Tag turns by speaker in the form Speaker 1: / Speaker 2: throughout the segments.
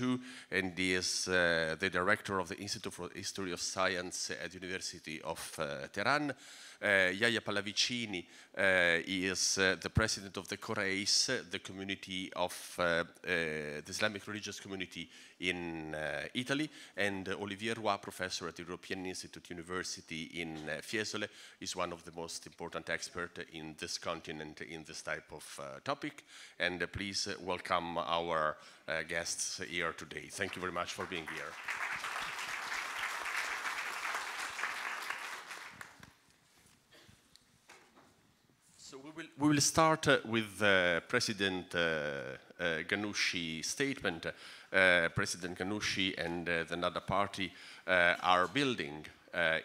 Speaker 1: II, and he is the director of the Institute for History of Science at the University of Tehran. Yahya Pallavicini is the president of the CO.RE.IS, the community of the Islamic religious community in Italy, and Olivier ROY, professor at the European Institute University in Fiesole, is one of the most important experts in this continent in this type of topic. And please welcome our guests here today. Thank you very much for being here. So we will start with President GHANNOUCHI's statement. President GHANNOUCHI and the Ennahda party are building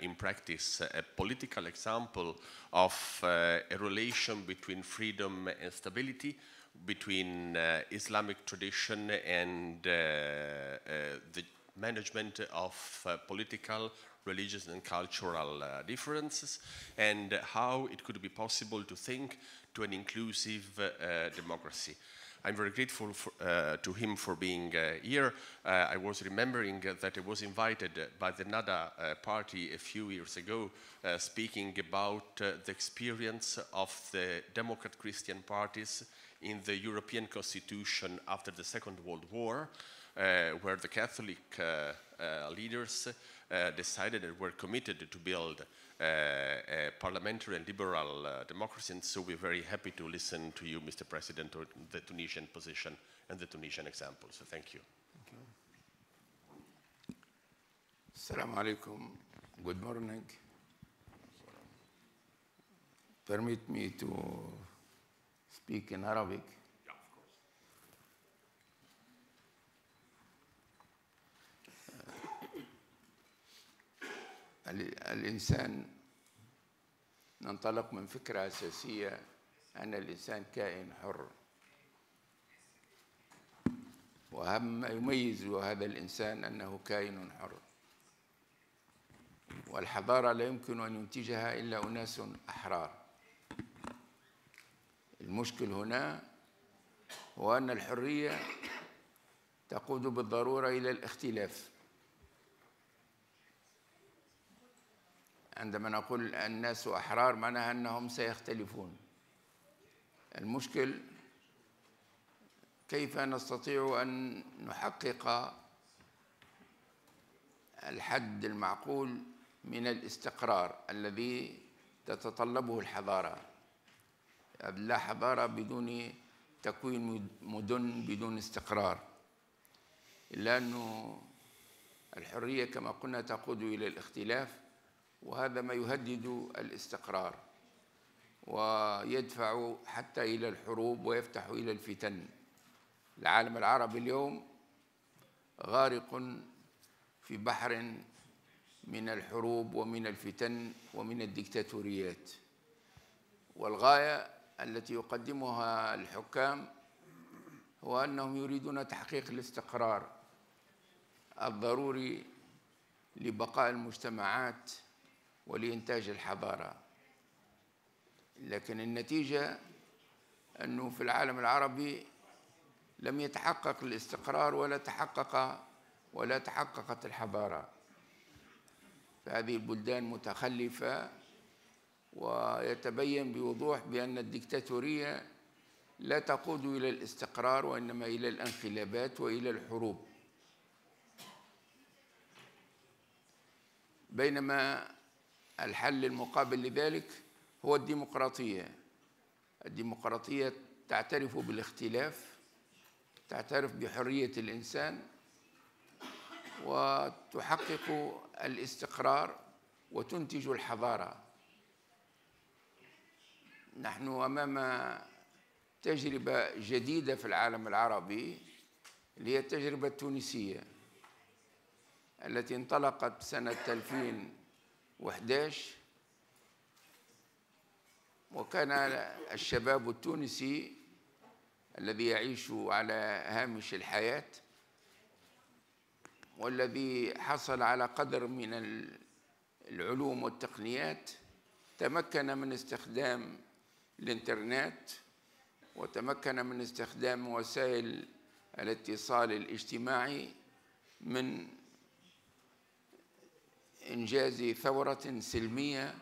Speaker 1: in practice a political example of a relation between freedom and stability, between Islamic tradition and the management of political, religious and cultural differences, and how it could be possible to think to an inclusive democracy. I'm very grateful to him for being here. I was remembering that I was invited by the Ennahda party a few years ago, speaking about the experience of the Democrat Christian parties in the European Constitution after the Second World War, where the Catholic leaders decided and were committed to build a parliamentary and liberal democracy. And so we're very happy to listen to you, Mr. President, on the Tunisian position and the Tunisian example. So thank you.
Speaker 2: Assalamu alaikum. Good morning. Permit me to speak in Arabic.
Speaker 1: Yeah, of course.
Speaker 2: الإنسان ننطلق من فكرة أساسية أن الإنسان كائن حر، وأهم ما يميز هذا الإنسان أنه كائن حر، والحضارة لا يمكن أن ينتجها إلا أناس أحرار. المشكل هنا هو أن الحرية تقود بالضرورة إلى الاختلاف. عندما نقول الناس أحرار معناها أنهم سيختلفون. المشكل كيف نستطيع أن نحقق الحد المعقول من الاستقرار الذي تتطلبه الحضارة. لا حضارة بدون تكوين مدن بدون استقرار، إلا أن الحرية كما قلنا تقود إلى الاختلاف، وهذا ما يهدد الاستقرار ويدفع حتى إلى الحروب ويفتح إلى الفتن. العالم العربي اليوم غارق في بحر من الحروب ومن الفتن ومن الديكتاتوريات، والغاية التي يقدمها الحكام هو أنهم يريدون تحقيق الاستقرار الضروري لبقاء المجتمعات ولإنتاج الحضارة. لكن النتيجة أنه في العالم العربي لم يتحقق الاستقرار ولا تحققت الحضارة. فهذه البلدان متخلفة، ويتبين بوضوح بأن الديكتاتورية لا تقود إلى الاستقرار وإنما إلى الانقلابات وإلى الحروب. بينما الحل المقابل لذلك هو الديمقراطية. الديمقراطية تعترف بالاختلاف، تعترف بحرية الإنسان، وتحقق الاستقرار وتنتج الحضارة. نحن أمام تجربة جديدة في العالم العربي، اللي هي التجربة التونسية التي انطلقت سنة 2011، وكان الشباب التونسي الذي يعيش على هامش الحياة والذي حصل على قدر من العلوم والتقنيات تمكن من استخدام الإنترنت وتمكن من استخدام وسائل الاتصال الاجتماعي من إنجاز ثورة سلمية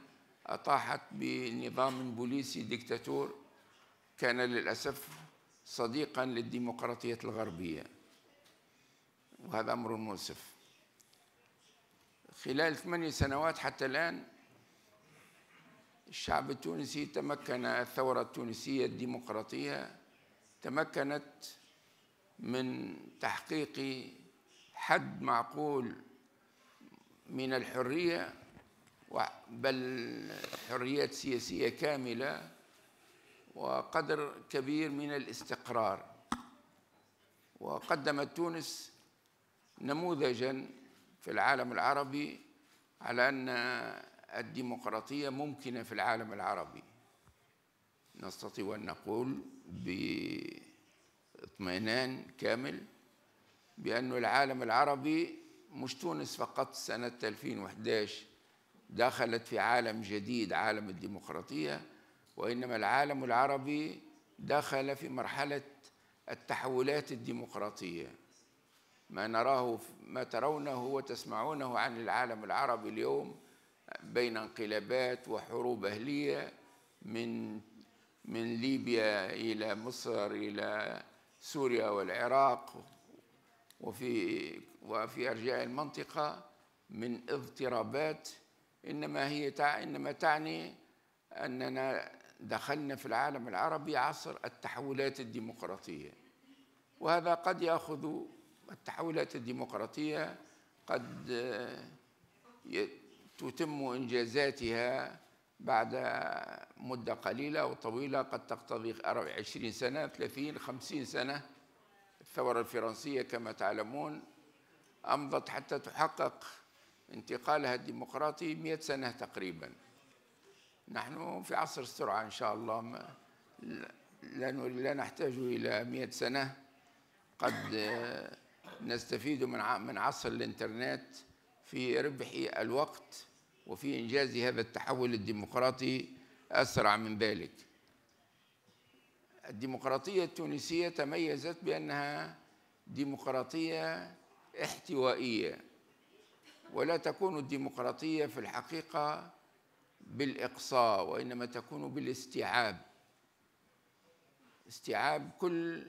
Speaker 2: أطاحت بنظام بوليسي ديكتاتور كان للأسف صديقاً للديمقراطية الغربية، وهذا أمر مؤسف. خلال 8 سنوات حتى الآن الشعب التونسي تمكن، الثورة التونسية الديمقراطية تمكنت من تحقيق حد معقول من الحرية، بل حريات سياسية كاملة، وقدر كبير من الاستقرار. وقدمت تونس نموذجاً في العالم العربي على أن الديمقراطية ممكنة في العالم العربي. نستطيع أن نقول باطمئنان كامل بأن العالم العربي، مش تونس فقط، سنة 2011 دخلت في عالم جديد، عالم الديمقراطية، وإنما العالم العربي دخل في مرحلة التحولات الديمقراطية. ما نراه، ما ترونه وتسمعونه عن العالم العربي اليوم بين انقلابات وحروب أهلية من ليبيا إلى مصر إلى سوريا والعراق وفي أرجاء المنطقة من اضطرابات، إنما تعني أننا دخلنا في العالم العربي عصر التحولات الديمقراطية. وهذا قد يأخذ، التحولات الديمقراطية قد تتم إنجازاتها بعد مدة قليلة أو طويلة، قد تقتضي 20 سنة 30 50 سنة. الثورة الفرنسية كما تعلمون أمضت حتى تحقق انتقالها الديمقراطي 100 سنة تقريبا. نحن في عصر السرعة إن شاء الله، لا نحتاج إلى 100 سنة. قد نستفيد من عصر الإنترنت في ربح الوقت وفي إنجاز هذا التحول الديمقراطي أسرع من ذلك. الديمقراطية التونسية تميزت بأنها ديمقراطية احتوائية، ولا تكون الديمقراطية في الحقيقة بالإقصاء، وإنما تكون بالاستيعاب، استيعاب كل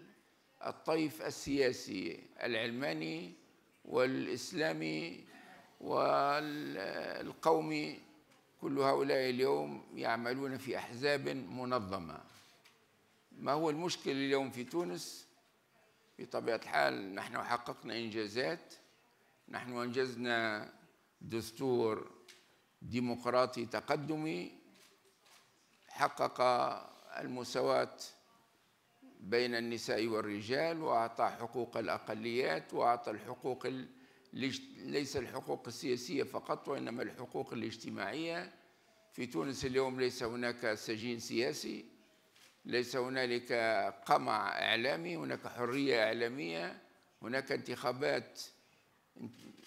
Speaker 2: الطيف السياسي العلماني والإسلامي والقومي. كل هؤلاء اليوم يعملون في أحزاب منظمة. ما هو المشكل اليوم في تونس؟ بطبيعة الحال نحن حققنا إنجازات. نحن أنجزنا دستور ديمقراطي تقدمي حقق المساواة بين النساء والرجال، وأعطى حقوق الأقليات، وأعطى الحقوق ليس الحقوق السياسية فقط، وإنما الحقوق الاجتماعية. في تونس اليوم ليس هناك سجين سياسي، ليس هنالك قمع إعلامي، هناك حرية إعلامية، هناك انتخابات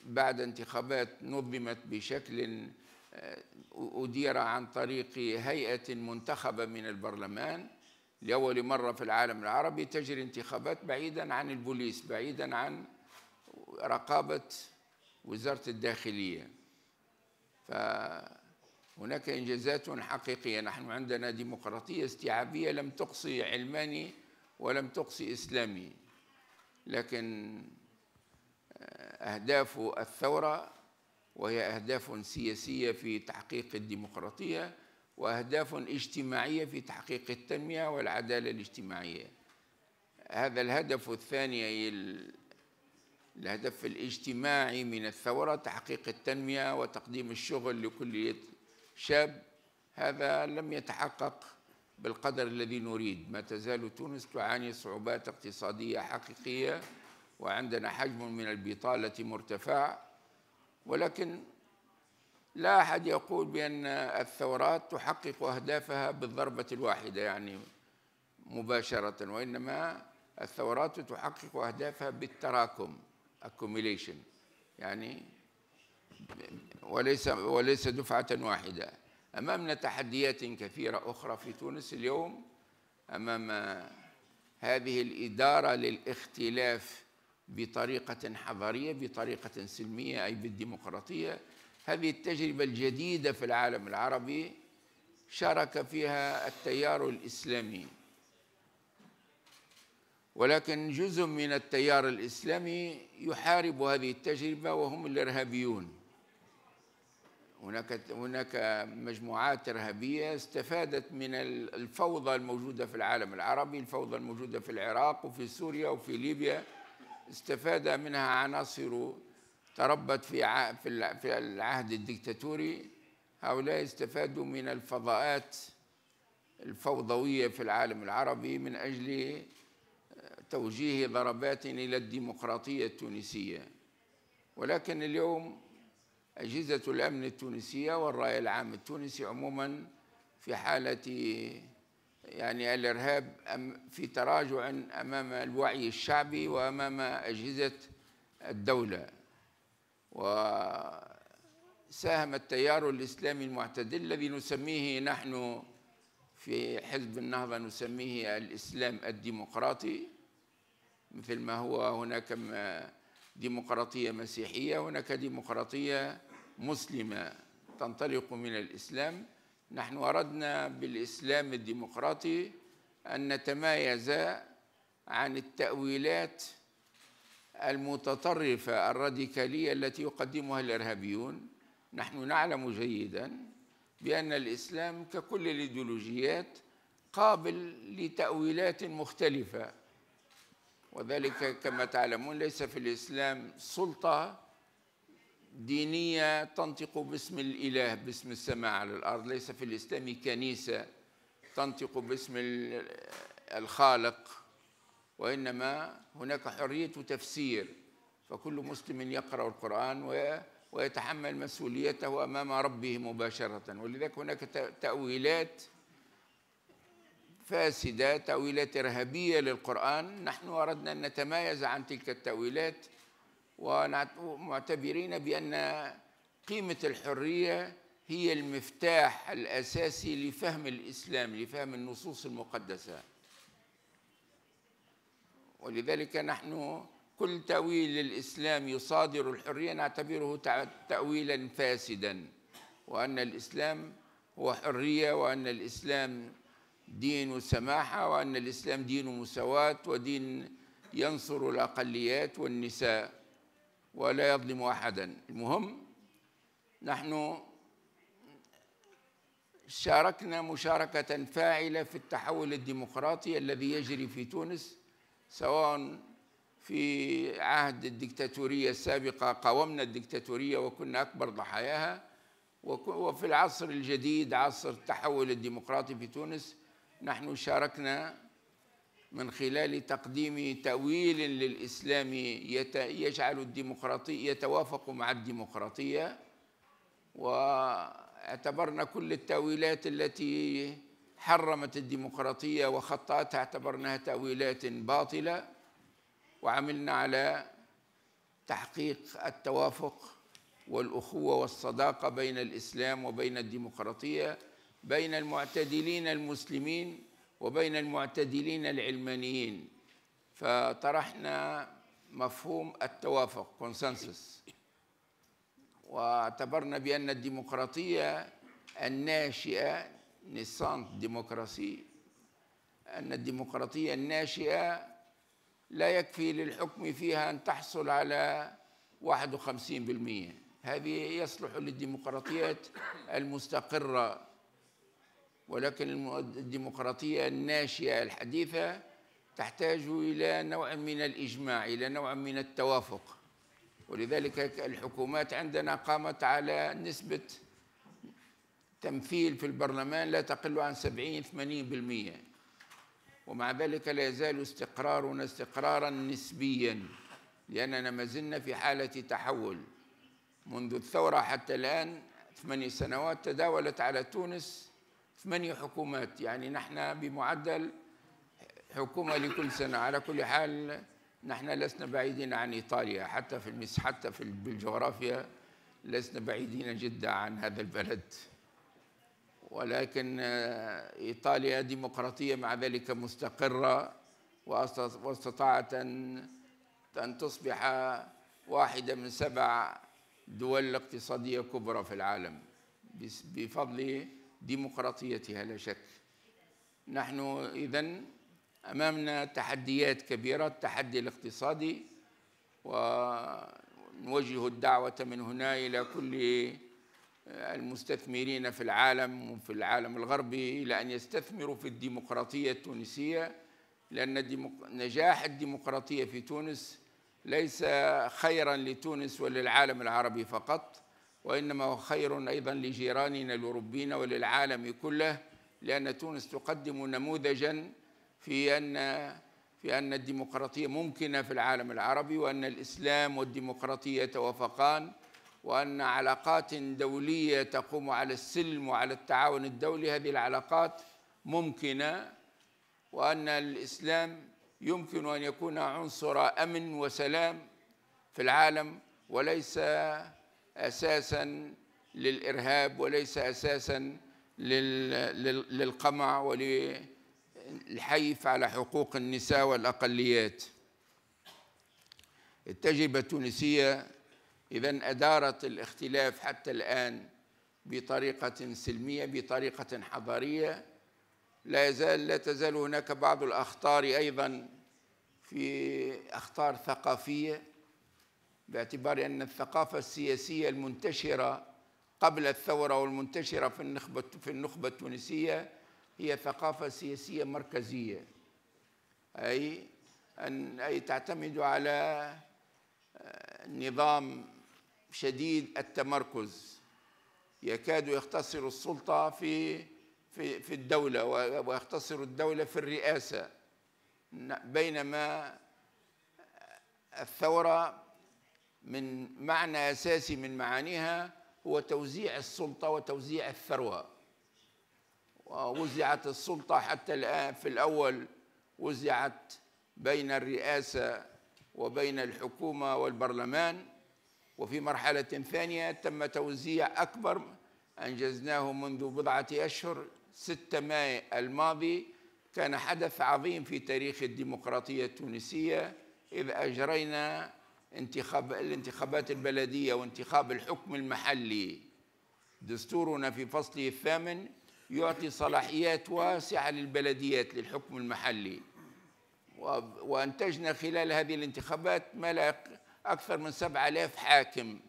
Speaker 2: بعد انتخابات نظمت بشكل أدير عن طريق هيئة منتخبة من البرلمان. لأول مرة في العالم العربي تجري انتخابات بعيداً عن البوليس، بعيداً عن رقابة وزارة الداخلية. فهناك إنجازات حقيقية. نحن عندنا ديمقراطية استيعابية لم تقصي علماني ولم تقصي إسلامي، لكن أهداف الثورة، وهي أهداف سياسية في تحقيق الديمقراطية، وأهداف اجتماعية في تحقيق التنمية والعدالة الاجتماعية. هذا الهدف الثاني، الهدف الاجتماعي من الثورة، تحقيق التنمية وتقديم الشغل لكل شاب، هذا لم يتحقق بالقدر الذي نريد. ما تزال تونس تعاني صعوبات اقتصادية حقيقية، وعندنا حجم من البطالة مرتفع. ولكن لا أحد يقول بأن الثورات تحقق أهدافها بالضربة الواحدة، يعني مباشرة، وإنما الثورات تحقق أهدافها بالتراكم، accumulation، يعني وليس دفعة واحدة. أمامنا تحديات كثيرة أخرى في تونس اليوم، أمام هذه الإدارة للاختلاف بطريقة حضارية، بطريقة سلمية، أي بالديمقراطية. هذه التجربة الجديدة في العالم العربي شارك فيها التيار الإسلامي، ولكن جزء من التيار الإسلامي يحارب هذه التجربة وهم الإرهابيون. هناك مجموعات إرهابية استفادت من الفوضى الموجودة في العالم العربي، الفوضى الموجودة في العراق وفي سوريا وفي ليبيا، استفاد منها عناصر تربت في العهد الدكتاتوري. هؤلاء استفادوا من الفضاءات الفوضوية في العالم العربي من أجل توجيه ضربات إلى الديمقراطية التونسية. ولكن اليوم أجهزة الأمن التونسية والرأي العام التونسي عموما في حالة يعني الإرهاب في تراجع أمام الوعي الشعبي وأمام أجهزة الدولة. وساهم التيار الإسلامي المعتدل الذي نسميه نحن في حزب النهضة نسميه الإسلام الديمقراطي، مثل ما هو هناك ديمقراطية مسيحية، هناك ديمقراطية مسلمة تنطلق من الإسلام. نحن أردنا بالإسلام الديمقراطي أن نتمايز عن التأويلات المتطرفة الراديكالية التي يقدمها الإرهابيون. نحن نعلم جيدا بأن الإسلام ككل الإيديولوجيات قابل لتأويلات مختلفة، وذلك كما تعلمون ليس في الإسلام سلطة دينية تنطق باسم الإله، باسم السماء على الأرض. ليس في الإسلام كنيسة تنطق باسم الخالق، وإنما هناك حرية تفسير، فكل مسلم يقرأ القرآن ويتحمل مسؤوليته أمام ربه مباشرة. ولذلك هناك تأويلات فاسدة، تأويلات إرهابية للقرآن. نحن أردنا أن نتمايز عن تلك التأويلات، ومعتبرين بأن قيمة الحرية هي المفتاح الأساسي لفهم الإسلام، لفهم النصوص المقدسة. ولذلك نحن كل تأويل للإسلام يصادر الحرية نعتبره تأويلا فاسدا، وأن الإسلام هو حرية، وأن الإسلام دين سماحة، وأن الإسلام دين مساواة، ودين ينصر الأقليات والنساء ولا يظلم أحدا. المهم نحن شاركنا مشاركة فاعلة في التحول الديمقراطي الذي يجري في تونس، سواء في عهد الدكتاتورية السابقة قاومنا الدكتاتورية وكنا أكبر ضحاياها، وفي العصر الجديد عصر التحول الديمقراطي في تونس نحن شاركنا من خلال تقديم تأويل للإسلام يجعل الديمقراطية يتوافق مع الديمقراطية، واعتبرنا كل التأويلات التي حرمت الديمقراطية وخطأتها اعتبرناها تأويلات باطلة، وعملنا على تحقيق التوافق والأخوة والصداقة بين الإسلام وبين الديمقراطية، بين المعتدلين المسلمين وبين المعتدلين العلمانيين. فطرحنا مفهوم التوافق كونسنسس، واعتبرنا بأن الديمقراطية الناشئة نيسانت ديمقراسي، أن الديمقراطية الناشئة لا يكفي للحكم فيها أن تحصل على 51%. هذه يصلح للديمقراطيات المستقرة، ولكن الديمقراطية الناشئة الحديثة تحتاج إلى نوع من الإجماع، إلى نوع من التوافق. ولذلك الحكومات عندنا قامت على نسبة تمثيل في البرلمان لا تقل عن 70-80%، ومع ذلك لا يزال استقرارنا استقرارا نسبيا، لأننا ما زلنا في حالة تحول. منذ الثورة حتى الآن 8 سنوات تداولت على تونس 8 حكومات، يعني نحن بمعدل حكومة لكل سنة. على كل حال نحن لسنا بعيدين عن إيطاليا، حتى بالجغرافيا لسنا بعيدين جدا عن هذا البلد، ولكن إيطاليا ديمقراطية مع ذلك مستقرة واستطاعت أن تصبح واحدة من 7 دول اقتصادية كبرى في العالم بفضل ديمقراطيتها لا شك. نحن إذن أمامنا تحديات كبيرة، التحدي الاقتصادي، ونوجه الدعوة من هنا إلى كل المستثمرين في العالم وفي العالم الغربي إلى أن يستثمروا في الديمقراطية التونسية، لأن نجاح الديمقراطية في تونس ليس خيراً لتونس وللعالم العربي فقط، وإنما هو خير أيضاً لجيراننا الأوروبيين وللعالم كله، لأن تونس تقدم نموذجاً في أن الديمقراطية ممكنة في العالم العربي، وأن الإسلام والديمقراطية يتوافقان، وأن علاقات دولية تقوم على السلم وعلى التعاون الدولي هذه العلاقات ممكنة، وأن الإسلام يمكن أن يكون عنصر أمن وسلام في العالم، وليس أساساً للإرهاب، وليس أساساً للقمع وللحيف على حقوق النساء والأقليات. التجربة التونسية إذن أدارت الاختلاف حتى الآن بطريقة سلمية، بطريقة حضارية. لا تزال هناك بعض الأخطار أيضاً، في أخطار ثقافية، باعتبار أن الثقافة السياسية المنتشرة قبل الثورة والمنتشرة في النخبة التونسية هي ثقافة سياسية مركزية، أي تعتمد على نظام شديد التمركز، يكاد يختصر السلطة في الدولة ويختصر الدولة في الرئاسة، بينما الثورة من معنى أساسي من معانيها هو توزيع السلطة وتوزيع الثروة. ووزعت السلطة حتى الآن، في الأول وزعت بين الرئاسة وبين الحكومة والبرلمان، وفي مرحلة ثانية تم توزيع أكبر أنجزناه منذ بضعة أشهر. 6 مايو الماضي كان حدث عظيم في تاريخ الديمقراطية التونسية، إذ أجرينا الانتخابات البلدية وانتخاب الحكم المحلي. دستورنا في فصله 8 يعطي صلاحيات واسعة للبلديات للحكم المحلي، وأنتجنا خلال هذه الانتخابات ما لا أكثر من 7000 حاكم،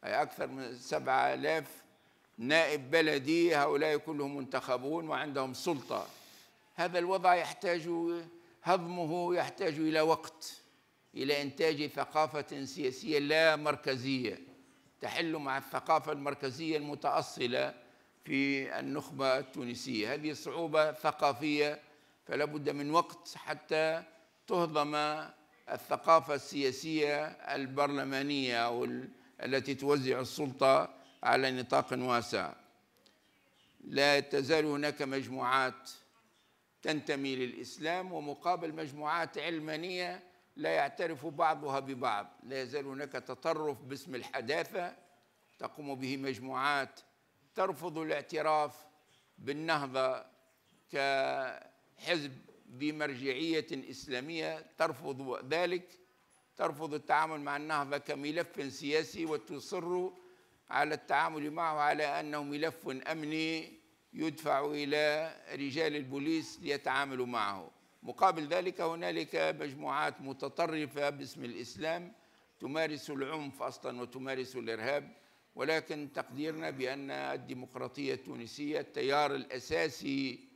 Speaker 2: أي أكثر من 7000 نائب بلدي، هؤلاء كلهم منتخبون وعندهم سلطة. هذا الوضع هضمه يحتاج إلى وقت، إلى إنتاج ثقافة سياسية لا مركزية تحل مع الثقافة المركزية المتأصلة في النخبة التونسية. هذه صعوبة ثقافية، فلا بد من وقت حتى تهضم الثقافة السياسية البرلمانية أو التي توزع السلطة على نطاق واسع. لا تزال هناك مجموعات تنتمي للإسلام ومقابل مجموعات علمانية لا يعترف بعضها ببعض. لا يزال هناك تطرف باسم الحداثة تقوم به مجموعات ترفض الاعتراف بالنهضة كحزب بمرجعية إسلامية، ترفض ذلك، ترفض التعامل مع النهضة كملف سياسي، وتصر على التعامل معه على أنه ملف أمني يدفع إلى رجال البوليس ليتعاملوا معه. مقابل ذلك هنالك مجموعات متطرفة باسم الإسلام تمارس العنف أصلاً وتمارس الإرهاب، ولكن تقديرنا بأن الديمقراطية التونسية التيار الأساسي،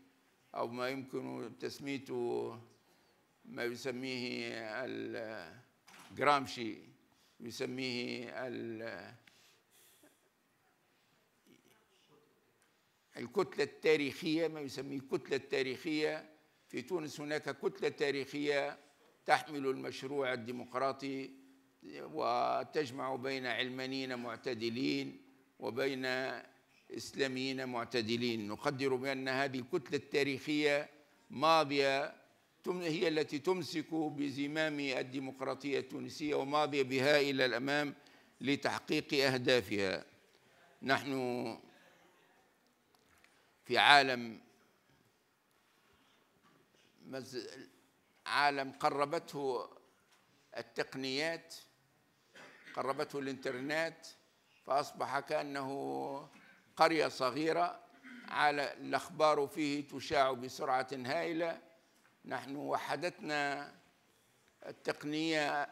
Speaker 2: أو ما يمكن تسميته ما يسميه جرامشي يسميه الكتلة التاريخية، ما يسميه الكتلة التاريخية. في تونس هناك كتلة تاريخية تحمل المشروع الديمقراطي وتجمع بين علمانيين معتدلين وبين إسلاميين معتدلين. نقدر بأن هذه الكتلة التاريخية ماضية، هي التي تمسك بزمام الديمقراطية التونسية وماضية بها إلى الأمام لتحقيق أهدافها. نحن في عالم عالم قربته التقنيات، قربته الإنترنت، فأصبح كأنه قرية صغيرة الأخبار فيه تشاع بسرعة هائلة. نحن وحدتنا التقنية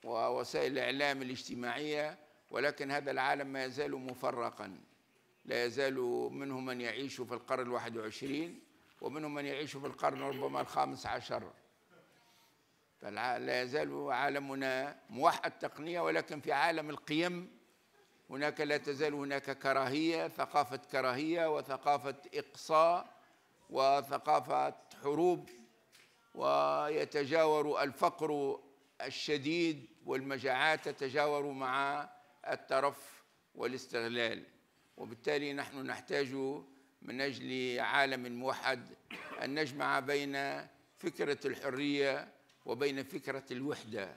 Speaker 2: ووسائل الإعلام الاجتماعية، ولكن هذا العالم ما يزال مفرقا، لا يزال منهم من يعيش في القرن 21 ومنهم من يعيش في القرن ربما 15. فلا يزال عالمنا موحد تقنية، ولكن في عالم القيم هناك لا تزال هناك كراهية، ثقافة كراهية وثقافة إقصاء وثقافة حروب، ويتجاور الفقر الشديد والمجاعات تتجاور مع الترف والاستغلال. وبالتالي نحن نحتاج من أجل عالم موحد أن نجمع بين فكرة الحرية وبين فكرة الوحدة.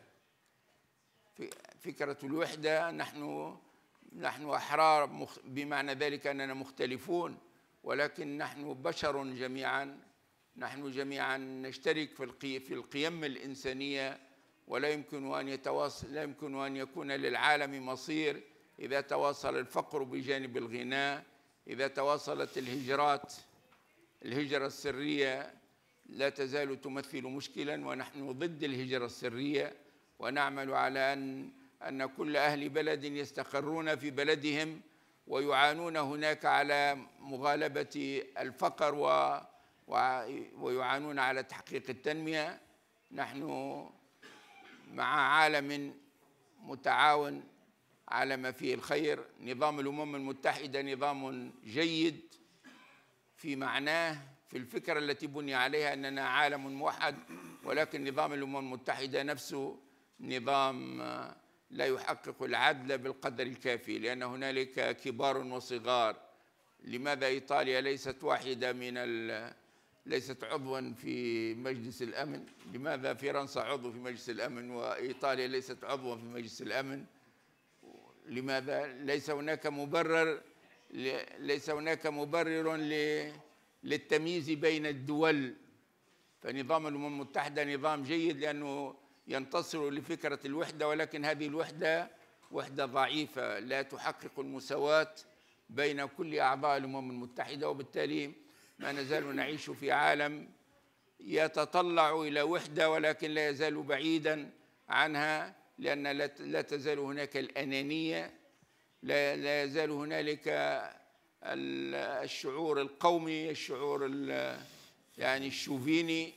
Speaker 2: فكرة الوحدة نحن أحرار، بمعنى ذلك أننا مختلفون، ولكن نحن بشر جميعا، نحن جميعا نشترك في القيم الإنسانية، ولا يمكن أن يكون للعالم مصير إذا تواصل الفقر بجانب الغناء، إذا تواصلت الهجرة السرية لا تزال تمثل مشكلا، ونحن ضد الهجرة السرية، ونعمل على أن كل أهل بلد يستقرون في بلدهم ويعانون هناك على مغالبة الفقر ويعانون على تحقيق التنمية. نحن مع عالم متعاون على ما فيه الخير. نظام الأمم المتحدة نظام جيد في معناه، في الفكرة التي بني عليها أننا عالم موحد، ولكن نظام الأمم المتحدة نفسه نظام لا يحقق العدل بالقدر الكافي، لأن هنالك كبار وصغار. لماذا إيطاليا ليست عضوا في مجلس الأمن؟ لماذا فرنسا عضو في مجلس الأمن وإيطاليا ليست عضوا في مجلس الأمن؟ لماذا ليس هناك مبرر للتمييز بين الدول؟ فنظام الأمم المتحدة نظام جيد لأنه ينتصر لفكرة الوحدة، ولكن هذه الوحدة وحدة ضعيفة لا تحقق المساواة بين كل أعضاء الأمم المتحدة. وبالتالي ما نزال نعيش في عالم يتطلع إلى وحدة، ولكن لا يزال بعيدا عنها، لأن لا تزال هناك الأنانية، لا يزال هنالك الشعور القومي، الشعور يعني الشوفيني،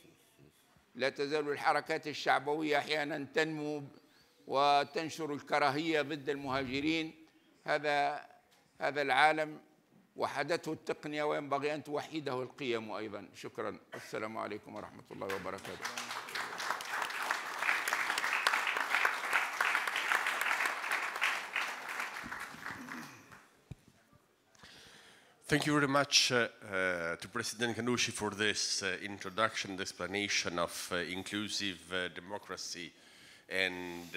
Speaker 2: لا تزال الحركات الشعبوية أحيانا تنمو وتنشر الكراهية ضد المهاجرين. هذا العالم وحدته التقنية، وينبغي أن توحده القيم أيضا. شكرا، السلام عليكم ورحمة الله وبركاته.
Speaker 1: Thank you very much to President GHANNOUCHI for this introduction, the explanation of inclusive democracy and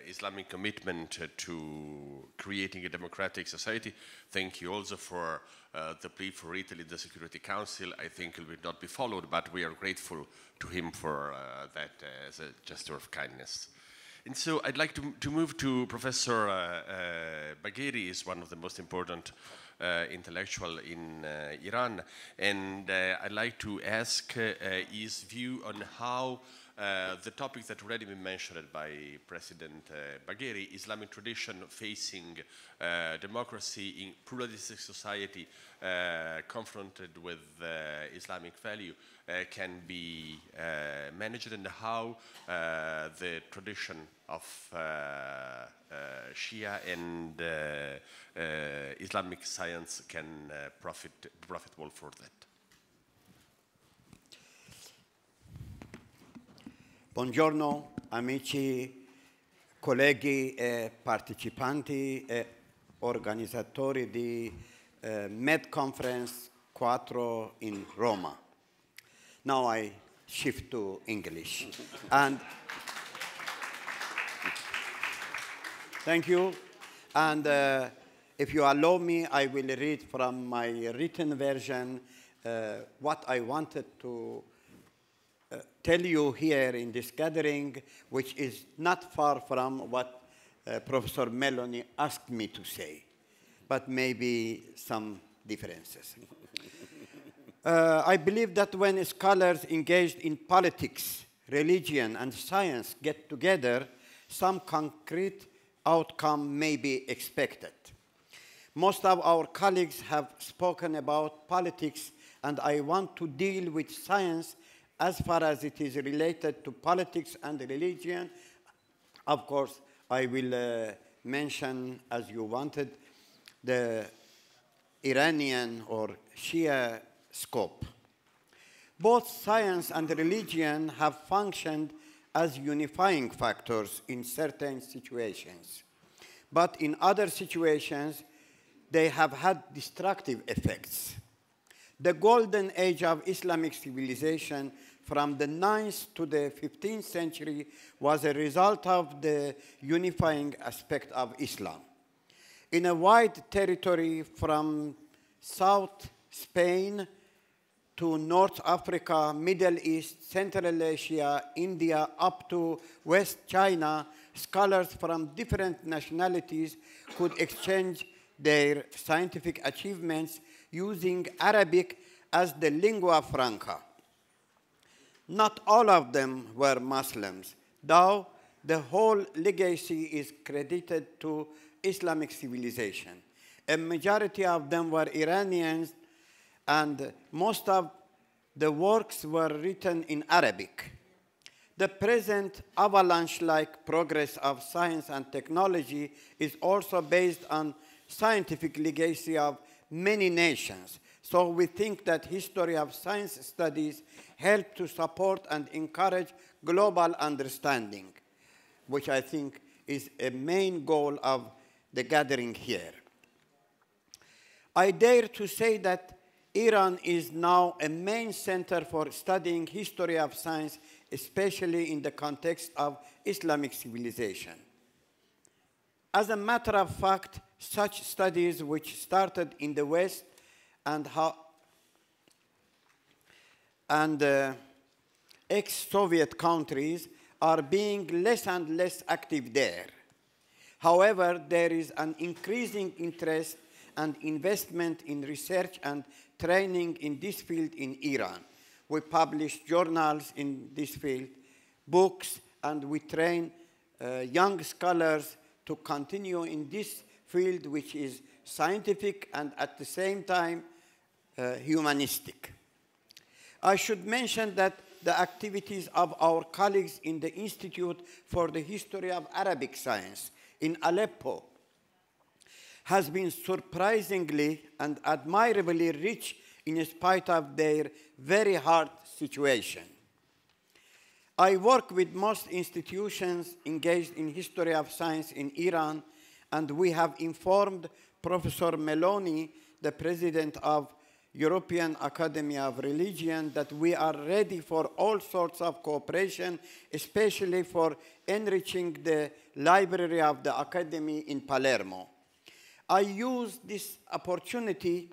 Speaker 1: Islamic commitment to creating a democratic society. Thank you also for the plea for Italy in the Security Council. I think it will not be followed, but we are grateful to him for that as a gesture of kindness. And so I'd like to move to Professor BAGHERI. Is one of the most important intellectual in Iran, and I'd like to ask his view on how the topics that already been mentioned by President BAGHERI, Islamic tradition facing democracy in pluralistic society confronted with Islamic value can be managed, and how the tradition of Shia and Islamic science can profitable for that.
Speaker 3: Buongiorno amici, colleghi e partecipanti e organizzatori di Med Conference 4 in Roma. Now I shift to English. And thank you. And if you allow me, I will read from my written version what I wanted to tell you here in this gathering, which is not far from what Professor MELLONI asked me to say, but maybe some differences. I believe that when scholars engaged in politics, religion, and science get together, some concrete outcome may be expected. Most of our colleagues have spoken about politics, and I want to deal with science as far as it is related to politics and religion. Of course, I will mention, as you wanted, the Iranian or Shia scope. Both science and religion have functioned as unifying factors in certain situations. But in other situations, they have had destructive effects. The golden age of Islamic civilization from the 9th to the 15th century was a result of the unifying aspect of Islam. In a wide territory from South Spain to North Africa, Middle East, Central Asia, India, up to West China, scholars from different nationalities could exchange their scientific achievements using Arabic as the lingua franca. Not all of them were Muslims, though the whole legacy is credited to Islamic civilization. A majority of them were Iranians, and most of the works were written in Arabic. The present avalanche-like progress of science and technology is also based on scientific legacy of many nations. So we think that history of science studies help to support and encourage global understanding, which I think is a main goal of the gathering here. I dare to say that Iran is now a main center for studying history of science, especially in the context of Islamic civilization. As a matter of fact, such studies which started in the West and ex-Soviet countries are being less and less active there. However, there is an increasing interest and investment in research and training in this field in Iran. We publish journals in this field, books, and we train young scholars to continue in this field, which is scientific and at the same time humanistic. I should mention that the activities of our colleagues in the Institute for the History of Arabic Science in Aleppo has been surprisingly and admirably rich in spite of their very hard situation. I work with most institutions engaged in history of science in Iran, and we have informed Professor MELLONI, the president of European Academy of Religion, that we are ready for all sorts of cooperation, especially for enriching the library of the Academy in Palermo. I use this opportunity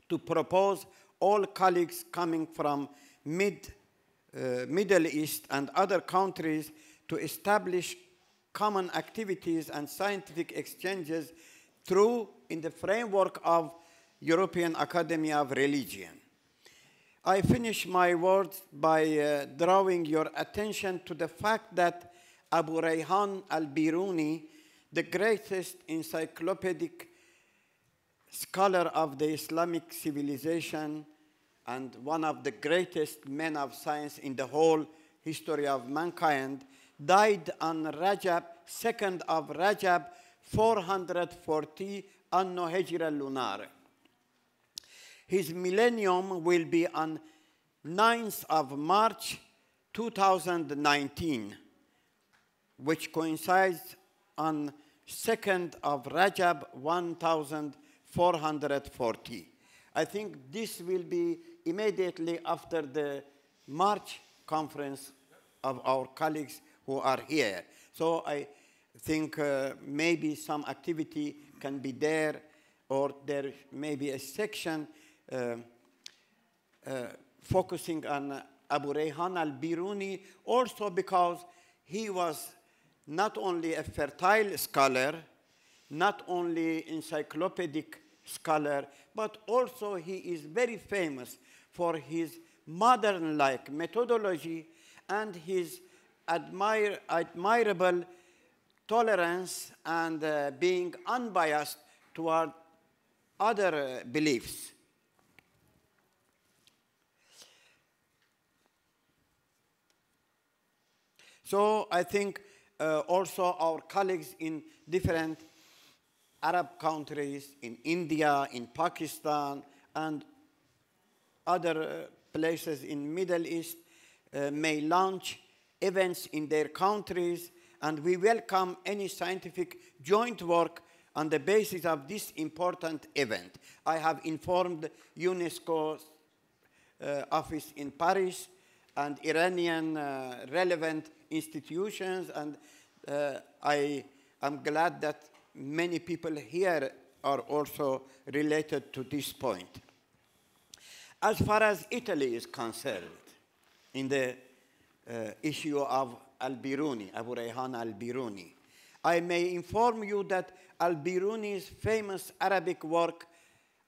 Speaker 3: to propose all colleagues coming from Middle East and other countries to establish common activities and scientific exchanges in the framework of European Academy of Religion. I finish my words by drawing your attention to the fact that Abu Rayhan al-Biruni, the greatest encyclopedic scholar of the Islamic civilization and one of the greatest men of science in the whole history of mankind, died on Rajab, 2nd of Rajab, 440 Anno Hijra Lunar. His millennium will be on 9th of March 2019, which coincides on 2nd of Rajab 1440. I think this will be immediately after the March conference of our colleagues who are here. So I think maybe some activity can be there, or there may be a section focusing on Abu Rayhan al-Biruni, also because he was not only a fertile scholar, not only encyclopedic scholar, but also he is very famous for his modern-like methodology and his admirable tolerance and being unbiased toward other beliefs. So I think also our colleagues in different Arab countries, in India, in Pakistan, and other places in Middle East may launch events in their countries, and we welcome any scientific joint work on the basis of this important event. I have informed UNESCO's office in Paris and Iranian relevant institutions, and I am glad that many people here are also related to this point. As far as Italy is concerned, in the issue of al-Biruni, Abu Rayhan al-Biruni, I may inform you that al-Biruni's famous Arabic work,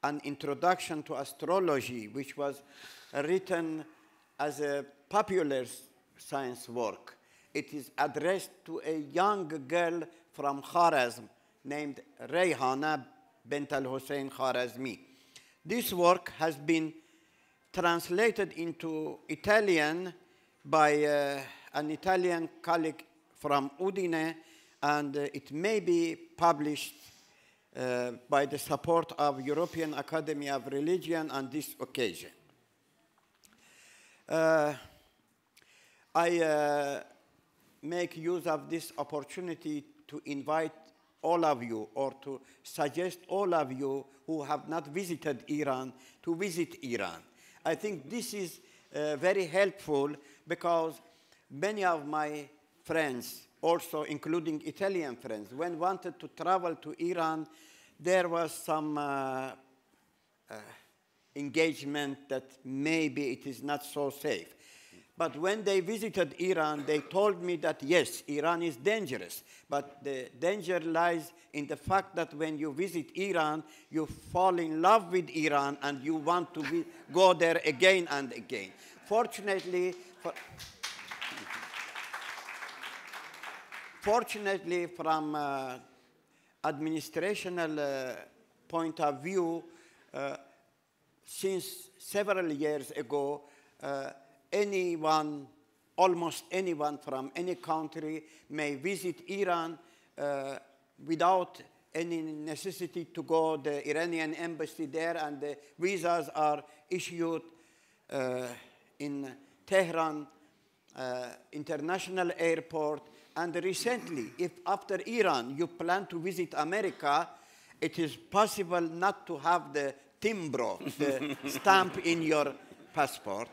Speaker 3: An Introduction to Astrology, which was written as a popular science work, it is addressed to a young girl from Kharazm named Rayhana bint al-Hussein Kharazmi. This work has been translated into Italian by an Italian colleague from Udine, and it may be published by the support of European Academy of Religion on this occasion. I make use of this opportunity to invite all of you, or to suggest all of you who have not visited Iran to visit Iran. I think this is very helpful, because many of my friends, also including Italian friends, when wanted to travel to Iran, there was some engagement that maybe it is not so safe. But when they visited Iran, they told me that yes, Iran is dangerous, but the danger lies in the fact that when you visit Iran, you fall in love with Iran and you want to go there again and again. Fortunately, from administrational point of view, since several years ago, anyone, almost anyone from any country may visit Iran without any necessity to go to the Iranian embassy there, and the visas are issued in Tehran International Airport. And recently, if after Iran you plan to visit America, it is possible not to have the timbro, the stamp in your passport.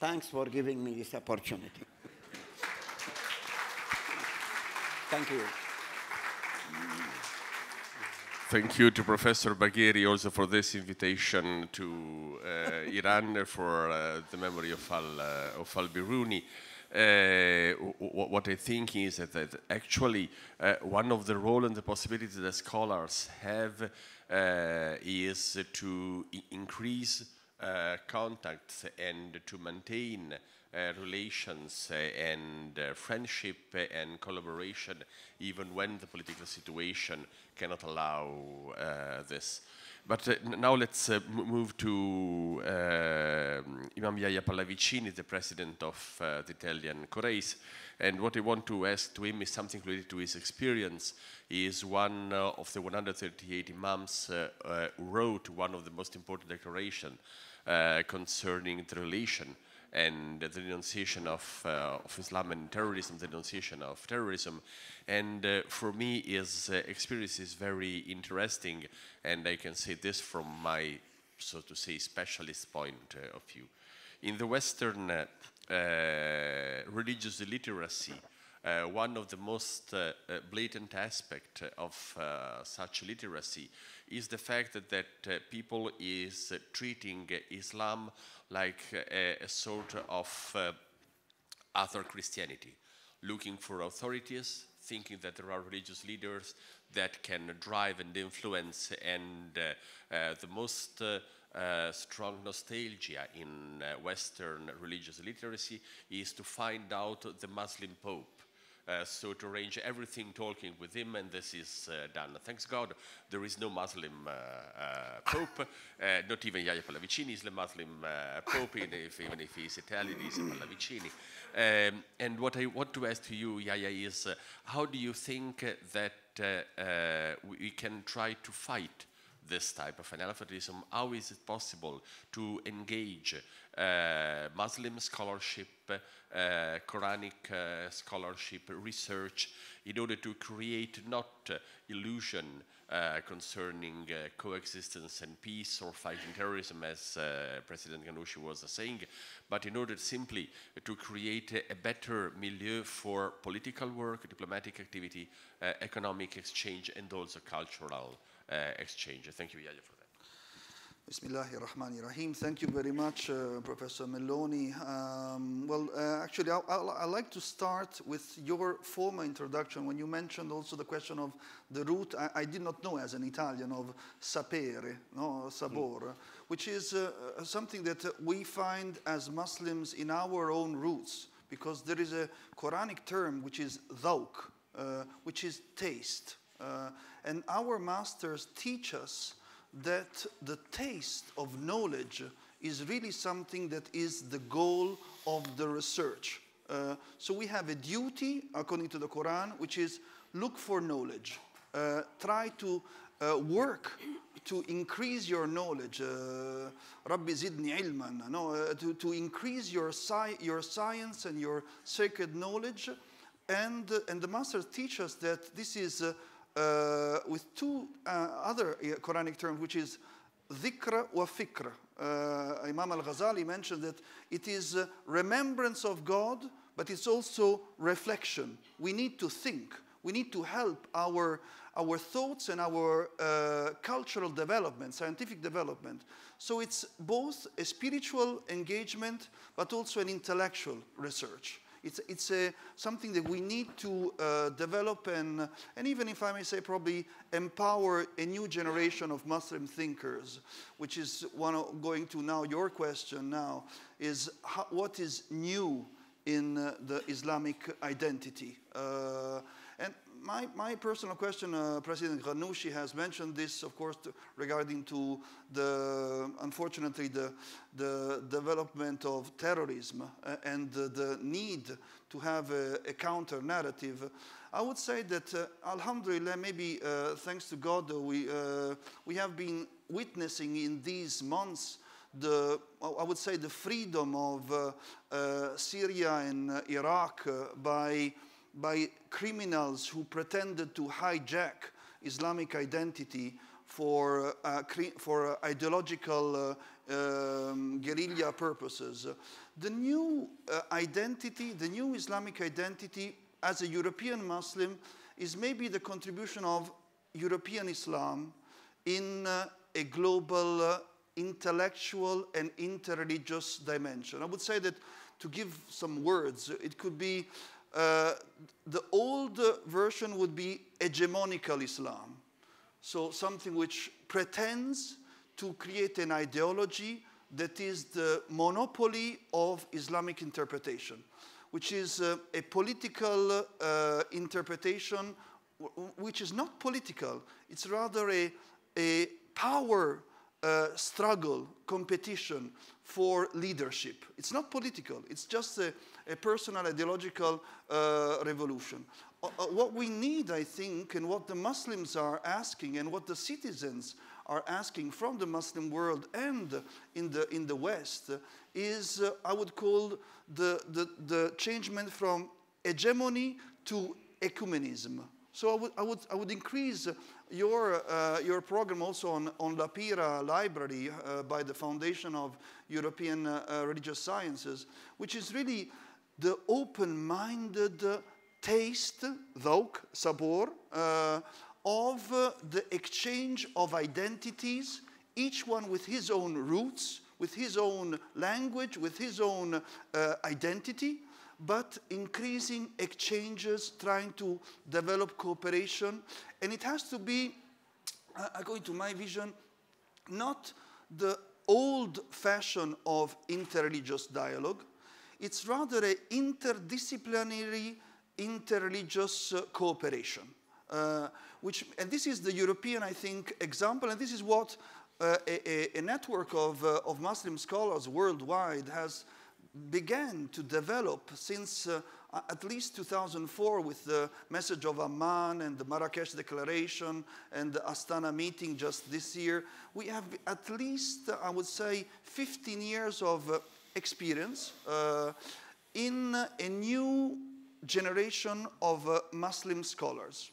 Speaker 3: Thanks for giving me this opportunity. Thank you.
Speaker 1: Thank you to Professor Bagheri also for this invitation to Iran for the memory of al-Biruni. What I think is that actually one of the role and the possibilities that scholars have is to increase contacts and to maintain relations and friendship and collaboration even when the political situation cannot allow this. But now let's move to Imam Yahya Pallavicini, the president of the Italian CO.RE.IS. And what I want to ask to him is something related to his experience. He is one of the 138 imams who wrote one of the most important declarations concerning the relation and the denunciation of Islam and terrorism, the denunciation of terrorism. And for me, his experience is very interesting, and I can say this from my, so to say, specialist point of view. In the Western religious literacy, one of the most blatant aspects of such literacy is the fact that people is treating Islam like a sort of other Christianity, looking for authorities, thinking that there are religious leaders that can drive and influence, and the most strong nostalgia in Western religious literacy is to find out the Muslim Pope. So to arrange everything talking with him, and this is done. Thanks God, there is no Muslim Pope, not even Yahya PALLAVICINI is the Muslim Pope, even if he's Italian, he's a PALLAVICINI. And what I want to ask to you, Yahya, is how do you think that we can try to fight this type of analphabetism? How is it possible to engage Muslim scholarship, Quranic scholarship, research, in order to create not illusion concerning coexistence and peace or fighting terrorism, as President Ghannouchi was saying, but in order simply to create a better milieu for political work, diplomatic activity, economic exchange, and also cultural exchange. Thank you, Yahya, for that.
Speaker 4: Bismillahirrahmanirrahim. Thank you very much, Professor Melloni. Actually, I'd like to start with your former introduction when you mentioned also the question of the root. I did not know as an Italian of sapere, no, sabor, which is something that we find as Muslims in our own roots, because there is a Quranic term which is dhawq, which is taste. And our masters teach us that the taste of knowledge is really something that is the goal of the research. So we have a duty, according to the Quran, which is look for knowledge. Try to work to increase your knowledge. Rabbi zidni ilman. No, to increase your science and your sacred knowledge. And the masters teach us that this is with two other Quranic terms, which is dhikr wa fikr. Imam al-Ghazali mentioned that it is remembrance of God, but it's also reflection. We need to think. We need to help our thoughts and our cultural development, scientific development. So it's both a spiritual engagement, but also an intellectual research. It's something that we need to develop and even, if I may say, probably empower a new generation of Muslim thinkers, which is going to now your question now, is what is new in the Islamic identity? And my personal question, President Ghannouchi has mentioned this, of course, regarding to unfortunately, the development of terrorism and the need to have a counter narrative. I would say that, alhamdulillah, maybe thanks to God, we have been witnessing in these months I would say the freedom of Syria and Iraq by criminals who pretended to hijack Islamic identity for ideological guerrilla purposes. The new identity, the new Islamic identity as a European Muslim is maybe the contribution of European Islam in a global intellectual and interreligious dimension. I would say that, to give some words, it could be the old version would be hegemonical Islam. So something which pretends to create an ideology that is the monopoly of Islamic interpretation, which is a political interpretation which is not political. It's rather a power struggle, competition for leadership. It's not political. It's just a personal ideological revolution. What we need, I think, and what the Muslims are asking, and what the citizens are asking from the Muslim world and in the West, is I would call the changement from hegemony to ecumenism. So I would increase your program also on La Pira Library by the Foundation of European Religious Sciences, which is really the open-minded taste, ذوق, sabor, of the exchange of identities, each one with his own roots, with his own language, with his own identity, but increasing exchanges, trying to develop cooperation. And it has to be, according to my vision, not the old fashion of interreligious dialogue. It's rather an interdisciplinary, interreligious cooperation. And this is the European, I think, example, and this is what a network of Muslim scholars worldwide has began to develop since at least 2004 with the message of Amman and the Marrakesh Declaration and the Astana meeting just this year. We have at least, I would say, 15 years of experience in a new generation of Muslim scholars,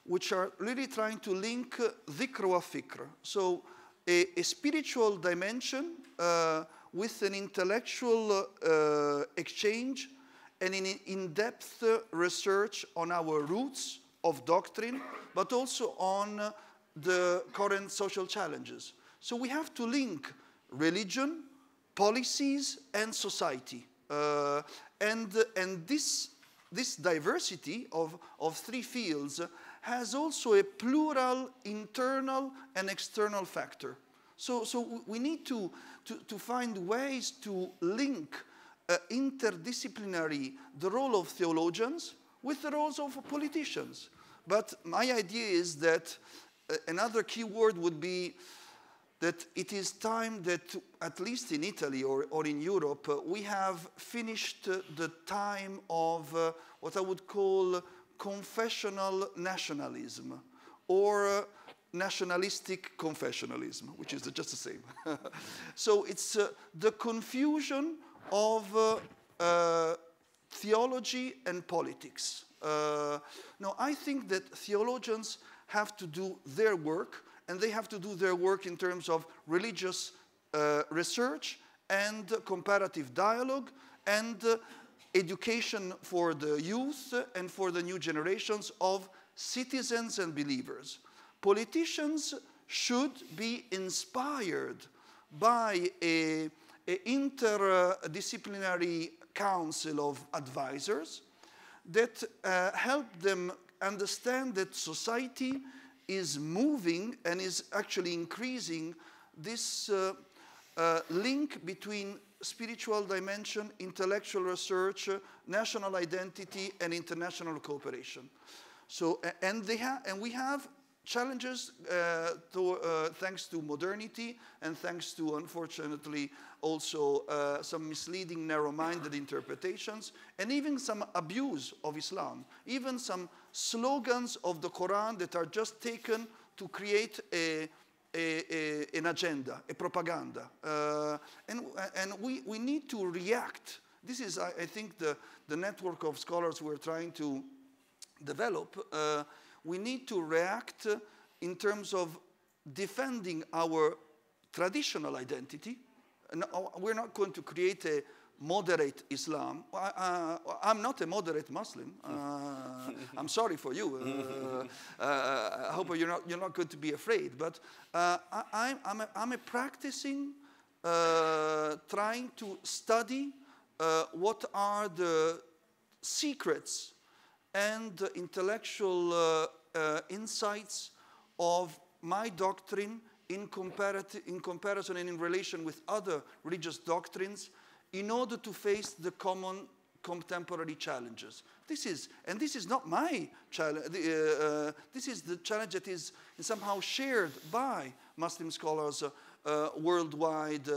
Speaker 4: which are really trying to link dhikr wa fikr. So a spiritual dimension with an intellectual exchange and an in-depth research on our roots of doctrine, but also on the current social challenges. So we have to link religion, policies, and society. And this diversity of three fields has also a plural internal and external factor. So we need to find ways to link interdisciplinary the role of theologians with the roles of politicians. But my idea is that another key word would be that it is time that, at least in Italy or in Europe, we have finished the time of what I would call confessional nationalism, or nationalistic confessionalism, which is just the same. So it's the confusion of theology and politics. Now, I think that theologians have to do their work, and they have to do their work in terms of religious research and comparative dialogue and education for the youth and for the new generations of citizens and believers. Politicians should be inspired by an interdisciplinary council of advisors that help them understand that society is moving and is actually increasing this link between spiritual dimension, intellectual research, national identity, and international cooperation. So, and we have challenges thanks to modernity and thanks to, unfortunately, also some misleading, narrow-minded interpretations, and even some abuse of Islam, even some slogans of the Quran that are just taken to create an agenda, a propaganda. And we need to react. This is, I think, the network of scholars we're trying to develop. We need to react in terms of defending our traditional identity. We're not going to create a moderate Islam. I'm not a moderate Muslim. I'm sorry for you. I hope you're not going to be afraid. But I'm a practicing, trying to study what are the secrets and intellectual insights of my doctrine in comparison and in relation with other religious doctrines in order to face the common contemporary challenges. This is not my challenge. This is the challenge that is somehow shared by Muslim scholars worldwide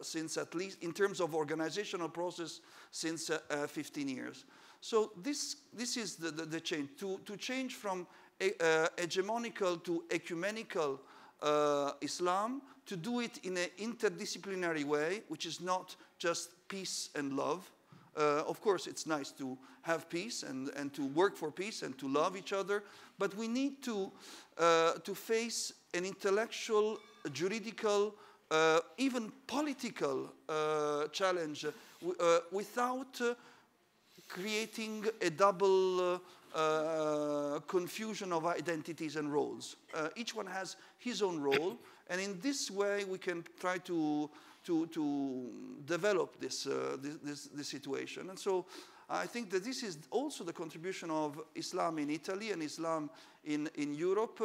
Speaker 4: since, at least in terms of organizational process, since 15 years. So this is the change, to change from hegemonical to ecumenical Islam, to do it in an interdisciplinary way, which is not just peace and love. Of course, it's nice to have peace and to work for peace and to love each other, but we need to face an intellectual, juridical, even political challenge without creating a double confusion of identities and roles. Each one has his own role, and in this way we can try to develop this situation. And so I think that this is also the contribution of Islam in Italy and Islam in Europe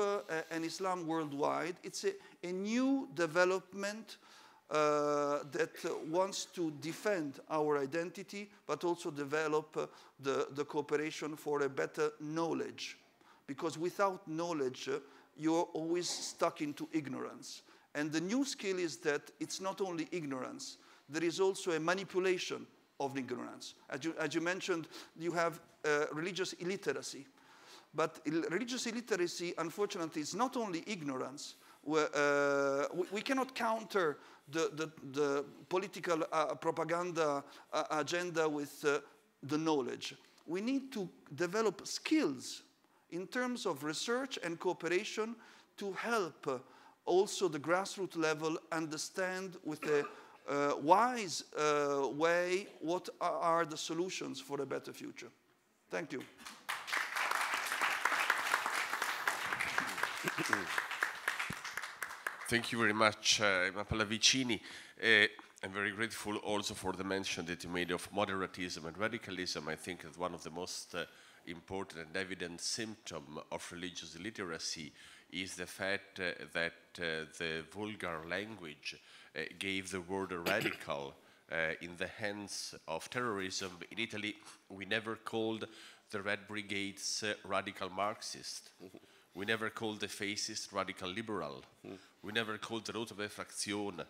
Speaker 4: and Islam worldwide. It's a new development that wants to defend our identity, but also develop the cooperation for a better knowledge. Because without knowledge, you're always stuck into ignorance. And the new skill is that it's not only ignorance, there is also a manipulation of ignorance. As you mentioned, you have religious illiteracy. But religious illiteracy, unfortunately, is not only ignorance. We cannot counter the political propaganda agenda with the knowledge. We need to develop skills in terms of research and cooperation to help also the grassroots level understand with a wise way what are the solutions for a better future. Thank you.
Speaker 1: Thank you very much, Pallavicini. I'm very grateful also for the mention that you made of moderatism and radicalism. I think that one of the most important and evident symptoms of religious illiteracy is the fact that the vulgar language gave the word radical in the hands of terrorism. In Italy, we never called the Red Brigades radical Marxist. We never called the fascist radical liberal. We never called the Rote Fraktion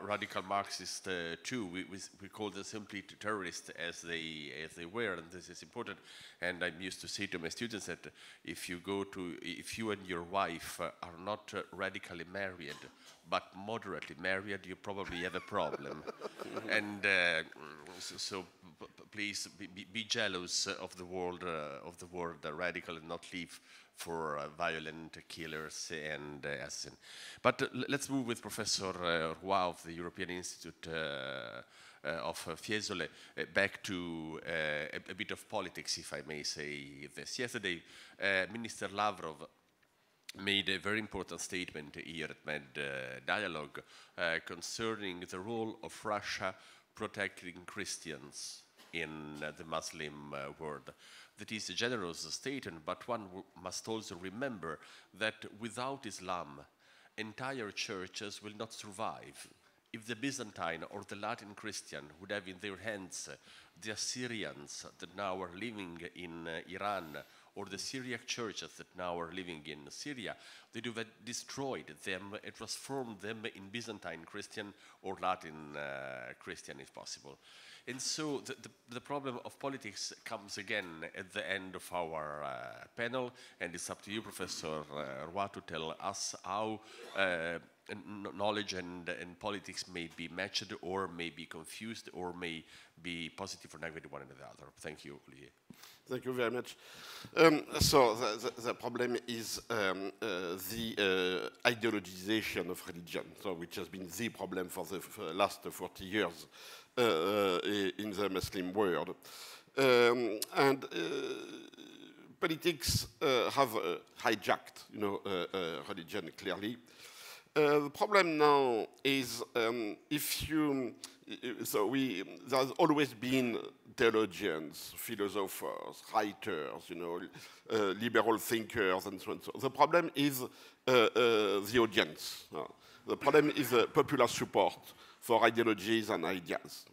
Speaker 1: radical Marxist too. We called them simply terrorists as they were, and this is important. And I'm used to say to my students that if you and your wife are not radically married, but moderately married, you probably have a problem. And so please be jealous of the word radical and not leave for violent killers and assassins. But let's move with Professor ROY of the European Institute of Fiesole back to a bit of politics, if I may say this. Yesterday, Minister Lavrov made a very important statement here at Med Dialogue concerning the role of Russia protecting Christians in the Muslim world. That is a generous statement, but one must also remember that without Islam, entire churches will not survive. If the Byzantine or the Latin Christian would have in their hands the Assyrians that now are living in Iran, or the Syriac churches that now are living in Syria, they would have destroyed them and transformed them in Byzantine Christian or Latin Christian if possible. And so the problem of politics comes again at the end of our panel, and it's up to you, Professor ROY, to tell us how knowledge and politics may be matched or may be confused or may be positive or negative one another. Thank you, Olivier.
Speaker 5: Thank you very much. So the problem is the ideologization of religion, so which has been the problem for the last 40 years in the Muslim world. And politics have hijacked, religion clearly. The problem now is there's always been theologians, philosophers, writers, liberal thinkers, and so on. So the problem is the audience. The problem is popular support for ideologies and ideas.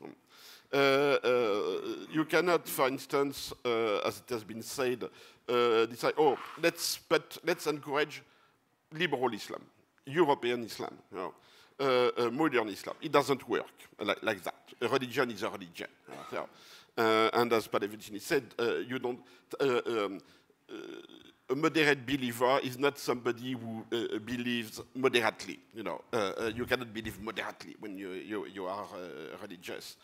Speaker 5: You cannot, for instance, as it has been said, decide, oh, let's encourage liberal Islam, European Islam, modern Islam. It doesn't work like that. A religion is a religion. And as Pallavicini said, a moderate believer is not somebody who believes moderately. You cannot believe moderately when you are religious.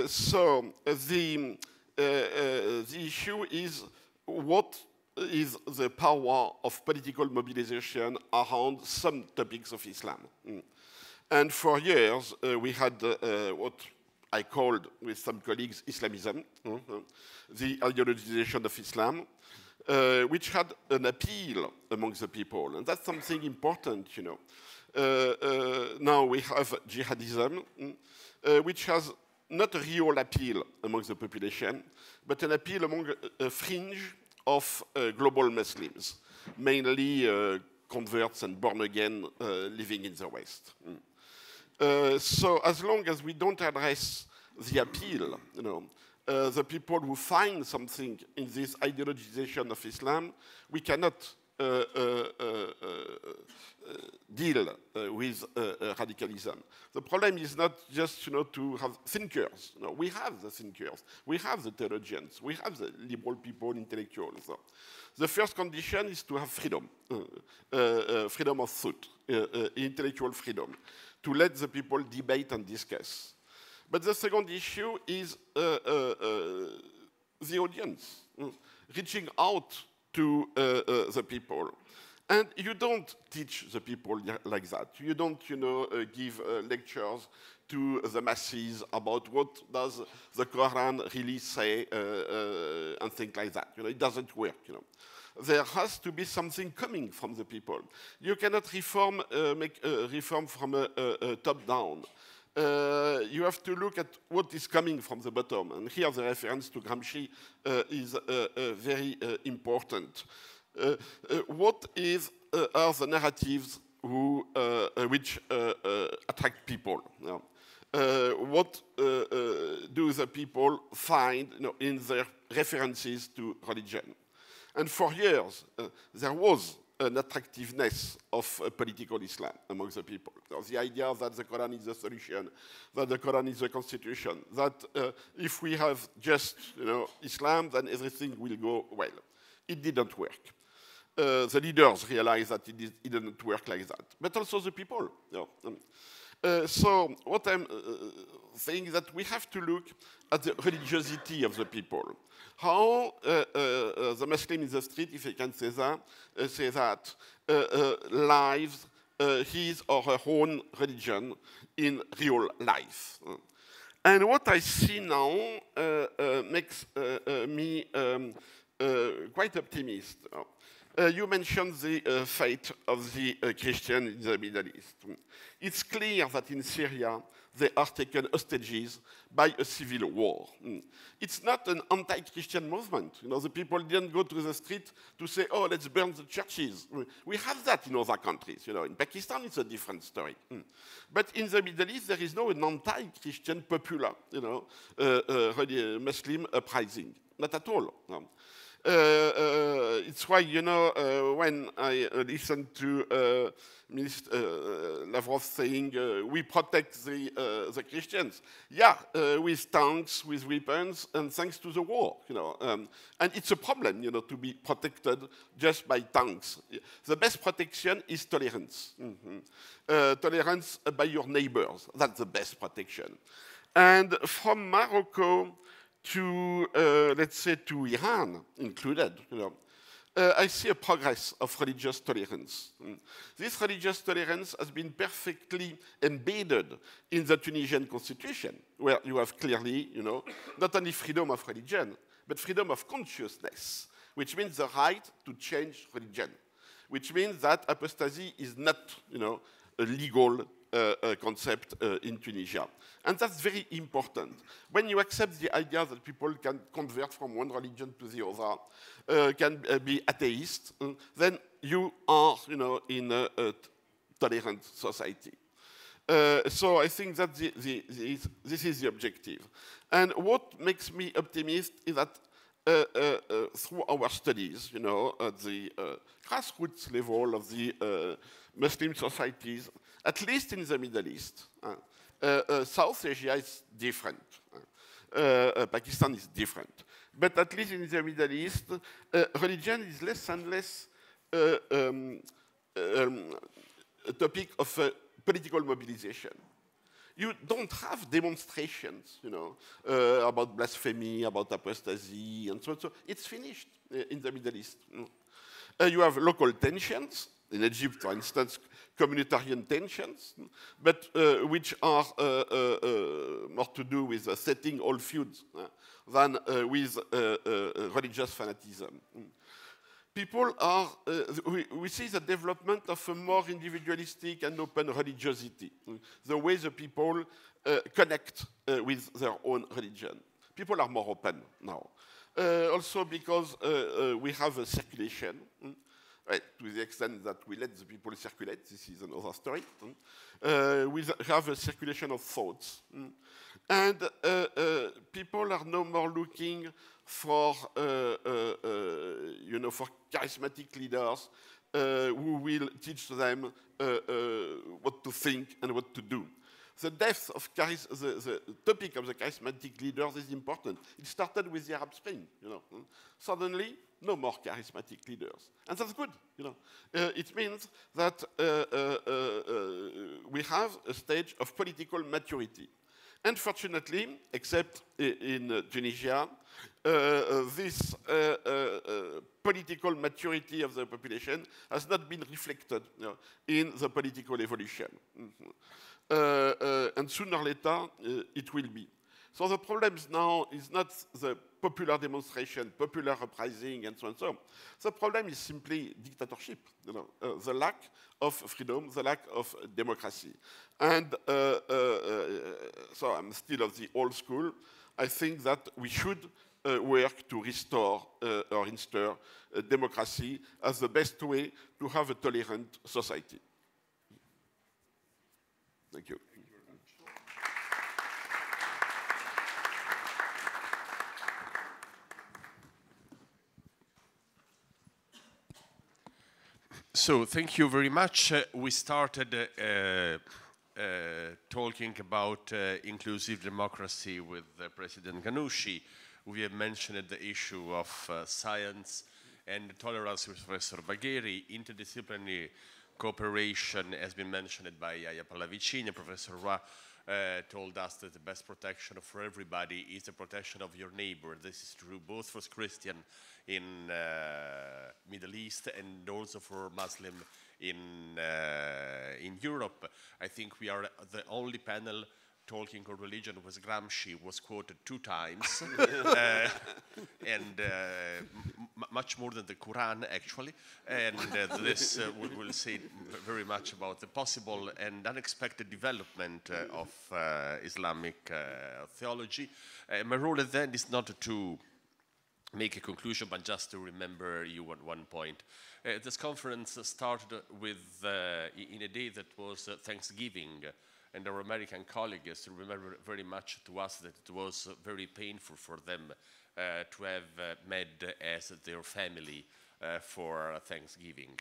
Speaker 5: So the issue is what is the power of political mobilization around some topics of Islam. And for years, we had what I called with some colleagues Islamism, the ideologization of Islam, which had an appeal among the people. And that's something important, you know. Now we have jihadism, which has not a real appeal among the population, but an appeal among a fringe of global Muslims, mainly converts and born again living in the West. So as long as we don't address the appeal, you know, the people who find something in this ideologization of Islam, we cannot deal with radicalism. The problem is not just, you know, to have thinkers. No, we have the thinkers, we have the theologians, we have the liberal people, intellectuals. So the first condition is to have freedom, freedom of thought, intellectual freedom, to let the people debate and discuss. But the second issue is the audience, reaching out to the people. And you don't teach the people like that. You don't, you know, give lectures to the masses about what does the Quran really say and things like that. You know, it doesn't work, you know. There has to be something coming from the people. You cannot reform, make reform from a top down. You have to look at what is coming from the bottom. And here the reference to Gramsci is very important. What are the narratives which attract people? You know? What do the people find, you know, in their references to religion? And for years, there was an attractiveness of political Islam among the people. So the idea that the Quran is the solution, that the Quran is the constitution, that if we have just, you know, Islam, then everything will go well. It didn't work. The leaders realized that it didn't work like that, but also the people. You know. So what I'm saying is that we have to look at the religiosity of the people. How the Muslim in the street, if I can say that, lives his or her own religion in real life. And what I see now makes me quite optimistic. You mentioned the fate of the Christians in the Middle East. It's clear that in Syria, they are taken hostages by a civil war. It's not an anti-Christian movement. You know, the people didn't go to the street to say, oh, let's burn the churches. We have that in other countries. You know, in Pakistan, it's a different story. But in the Middle East, there is no anti-Christian popular, you know, Muslim uprising. Not at all. No. It's why, you know, when I listened to Minister Lavrov saying we protect the Christians, yeah, with tanks, with weapons, and thanks to the war, you know. And it's a problem, you know, to be protected just by tanks. The best protection is tolerance. Tolerance by your neighbors, that's the best protection. And from Morocco to, let's say, to Iran included, you know, I see a progress of religious tolerance. This religious tolerance has been perfectly embedded in the Tunisian constitution, where you have clearly, you know, not only freedom of religion, but freedom of consciousness, which means the right to change religion, which means that apostasy is not, you know, a legal concept in Tunisia. And that's very important. When you accept the idea that people can convert from one religion to the other, can be atheist, then you are, you know, in a tolerant society. So I think that this is the objective. And what makes me optimistic is that through our studies, you know, at the grassroots level of the Muslim societies, at least in the Middle East, South Asia is different. Pakistan is different. But at least in the Middle East, religion is less and less a topic of political mobilization. You don't have demonstrations, you know, about blasphemy, about apostasy, and so on. So it's finished in the Middle East. You have local tensions, in Egypt, for instance, communitarian tensions, but which are more to do with setting all feuds than with religious fanaticism. People are, we see the development of a more individualistic and open religiosity, the way the people connect with their own religion. People are more open now. Also because we have a circulation, right, to the extent that we let the people circulate, this is another story. We have a circulation of thoughts. And people are no more looking for, you know, for charismatic leaders who will teach them what to think and what to do. The death of the topic of the charismatic leaders is important. It started with the Arab Spring, you know. Suddenly, no more charismatic leaders. And that's good, you know. It means that we have a stage of political maturity. Unfortunately, except in Tunisia, this political maturity of the population has not been reflected, you know, in the political evolution. And sooner or later, it will be. So the problem now is not the popular demonstration, popular uprising, and so on and so on. The problem is simply dictatorship, you know, the lack of freedom, the lack of democracy. And so I'm still of the old school. I think that we should work to restore or install democracy as the best way to have a tolerant society. Thank you. Thank you very much.
Speaker 1: So thank you very much. We started talking about inclusive democracy with President Ghannouchi. We have mentioned the issue of science and tolerance with Professor Bagheri. Interdisciplinary cooperation has been mentioned by Yahya PALLAVICINI. Professor ROY told us that the best protection for everybody is the protection of your neighbor. This is true both for Christian in Middle East and also for Muslim in Europe. I think we are the only panel talking on religion with Gramsci was quoted 2 times, and much more than the Quran, actually. And this will say very much about the possible and unexpected development of Islamic theology. My role then is not to make a conclusion, but just to remember you at one point. This conference started with, in a day that was Thanksgiving, and our American colleagues remember very much to us that it was very painful for them to have Med as their family for Thanksgiving.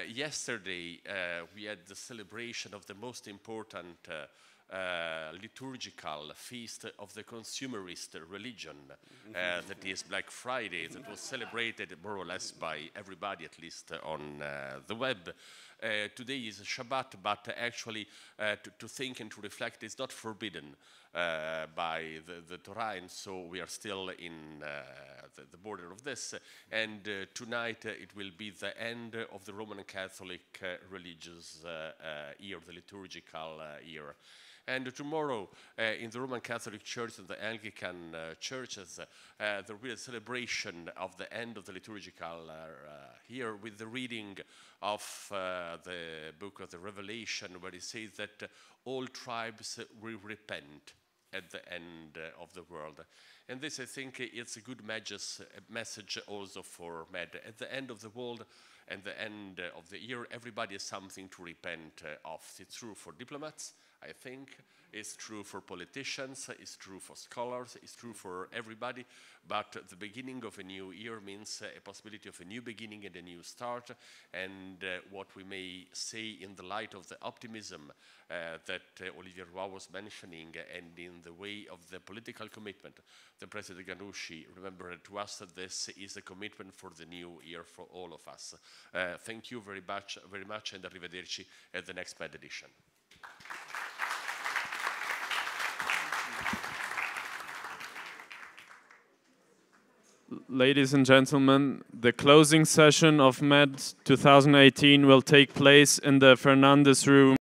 Speaker 1: Yesterday, we had the celebration of the most important liturgical feast of the consumerist religion, that is Black Friday, that was celebrated more or less by everybody, at least on the web. Today is Shabbat, but actually to think and to reflect is not forbidden by the Torah, and so we are still in the border of this. And tonight it will be the end of the Roman Catholic religious year, the liturgical year. And tomorrow, in the Roman Catholic Church and the Anglican churches, there will be a celebration of the end of the liturgical year with the reading of the book of the Revelation, where it says that all tribes will repent at the end of the world. And this, I think, it's a good message also for Med. At the end of the world and the end of the year, everybody has something to repent of. It's true for diplomats, I think. It's true for politicians, it's true for scholars, it's true for everybody. But the beginning of a new year means a possibility of a new beginning and a new start. And what we may say in the light of the optimism that Olivier ROY was mentioning, and in the way of the political commitment, the President Ghannouchi remembered to us that this is a commitment for the new year for all of us. Thank you very much, and arrivederci at the next Med edition.
Speaker 6: Ladies and gentlemen, the closing session of Med 2018 will take place in the Fernandez room.